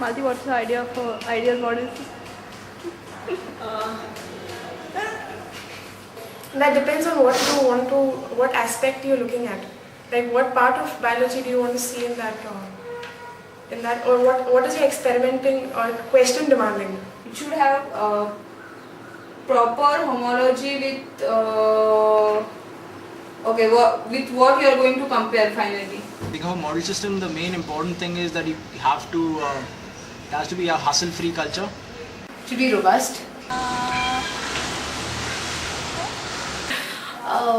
Malti, what's the idea for ideal model? That depends on what you want to, what aspect you're looking at. Like what part of biology do you want to see in that, or what is your experimenting or question demanding? It should have proper homology with with what you are going to compare finally. Think of a model system, the main important thing is that you have to, it has to be a hustle-free culture. Should be robust.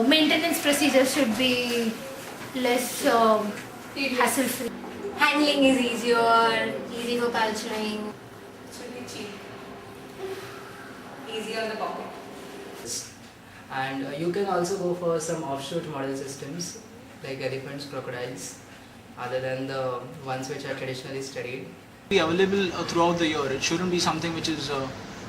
Maintenance procedures should be less hassle-free. Handling is easier, easy for culturing. It should be cheap. Easy on the pocket. And you can also go for some offshoot model systems like elephants, crocodiles, other than the ones which are traditionally studied. Be available throughout the year. It shouldn't be something which is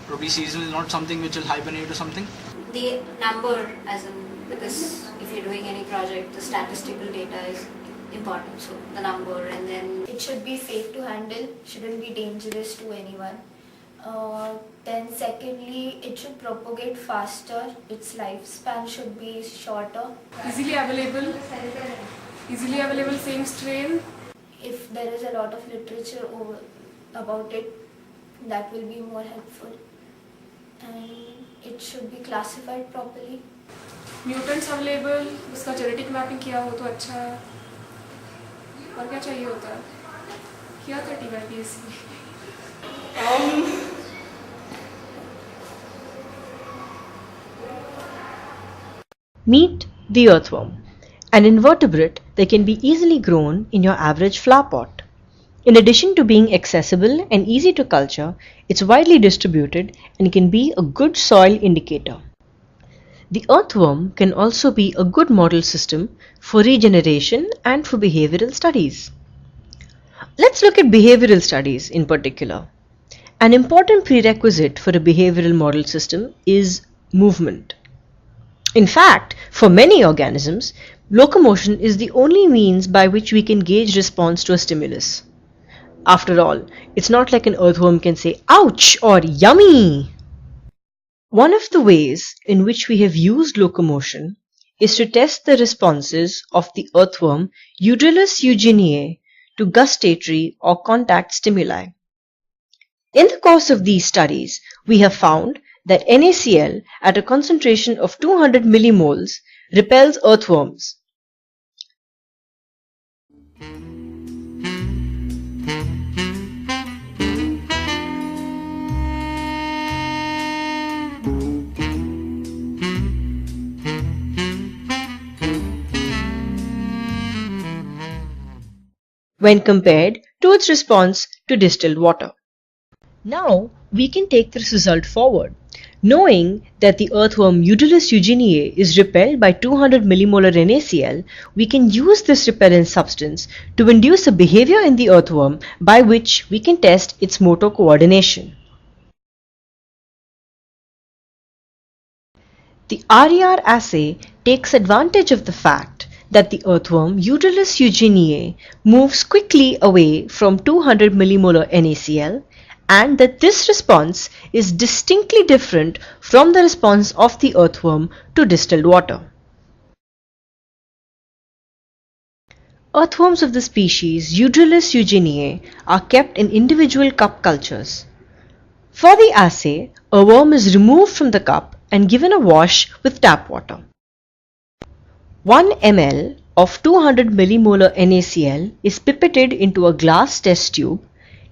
probably seasonal, not something which will hibernate or something. The number, as in, because if you're doing any project, the statistical data is important. So the number, and then it should be safe to handle, shouldn't be dangerous to anyone. Then secondly, it should propagate faster, its lifespan should be shorter. Easily available, same strain. If there is a lot of literature about it, that will be more helpful. And it should be classified properly. Mutants available, उसका genetic mapping किया हो तो अच्छा है. और क्या चाहिए होता है? किया था TYPSC. Meet the earthworm, an invertebrate that can be easily grown in your average flower pot. In addition to being accessible and easy to culture, it's widely distributed and can be a good soil indicator. The earthworm can also be a good model system for regeneration and for behavioral studies. Let's look at behavioral studies in particular. An important prerequisite for a behavioral model system is movement. In fact, for many organisms, locomotion is the only means by which we can gauge response to a stimulus. After all, it's not like an earthworm can say ouch or yummy. One of the ways in which we have used locomotion is to test the responses of the earthworm Euryalus eugeniae to gustatory or contact stimuli. In the course of these studies, we have found that NaCl at a concentration of 200 millimoles repels earthworms. When compared to its response to distilled water. Now we can take this result forward. Knowing that the earthworm Euryalus eugeniae is repelled by 200 millimolar NaCl, we can use this repellent substance to induce a behavior in the earthworm by which we can test its motor coordination. The RER assay takes advantage of the fact that the earthworm Euryalus eugeniae moves quickly away from 200 millimolar NaCl, and that this response is distinctly different from the response of the earthworm to distilled water. Earthworms of the species Euryalus eugeniae are kept in individual cup cultures. For the assay, a worm is removed from the cup and given a wash with tap water. 1 ml of 200 millimolar NaCl is pipetted into a glass test tube,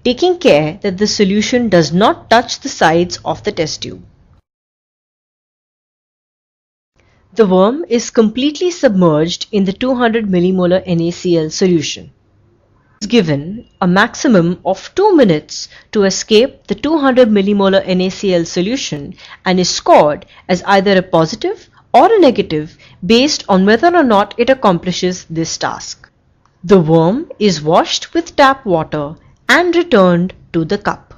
taking care that the solution does not touch the sides of the test tube. The worm is completely submerged in the 200 millimolar NaCl solution. It is given a maximum of 2 minutes to escape the 200 millimolar NaCl solution and is scored as either a positive or a negative based on whether or not it accomplishes this task. The worm is washed with tap water and returned to the cup.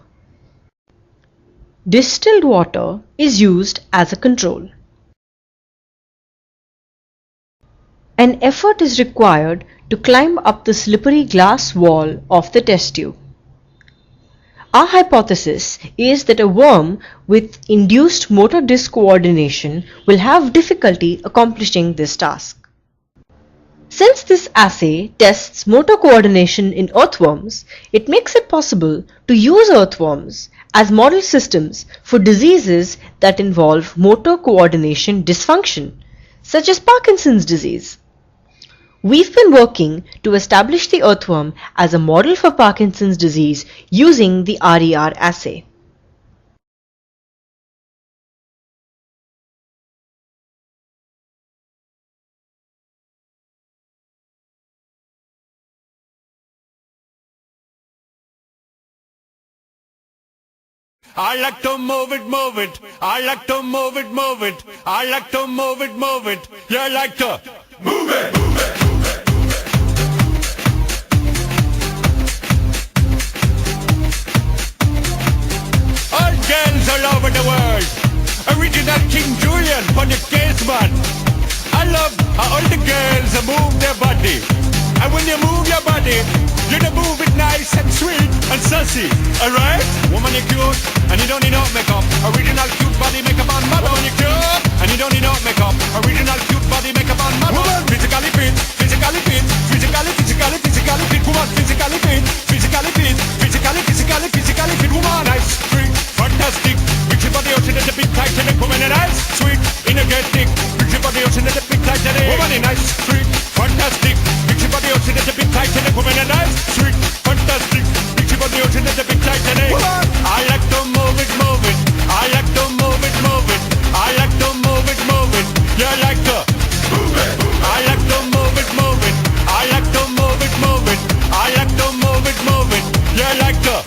Distilled water is used as a control. An effort is required to climb up the slippery glass wall of the test tube. Our hypothesis is that a worm with induced motor disc coordination will have difficulty accomplishing this task. Since this assay tests motor coordination in earthworms, it makes it possible to use earthworms as model systems for diseases that involve motor coordination dysfunction, such as Parkinson's disease. We've been working to establish the earthworm as a model for Parkinson's disease using the RER assay. I like to move it, move it. I like to move it, move it. I like to move it, move it. You like to move it, move it. All girls all over the world. Original King Julian for the case man. I love how all the girls move their body. And when you move your body, you don't move it nice and sweet and sassy, alright? Woman, you're cute, and you don't need no makeup. Original cute body makeup on model. Woman, you're cute, and you don't need no makeup. Original cute body makeup on model. Woman, physically fit, physically fit, physically fit. Woman, physically fit, physically fit, physically fit. Woman, nice, sweet, fantastic. Bitchy body ocean at the big Titanic. Woman, nice, sweet, energetic. Bitchy body ocean at the big Titanic. Woman, nice, sweet, fantastic. Bitchy body ocean at the big Titanic. Woman, nice, sweet, fantastic. Bitchy body ocean at the big Titanic. Woman, I like to move it, move it. I like to move it, move it. I like to move it, move it. You like to move it. I like to move it, move it. I like to move it, move it. I like to move it, move it. You like to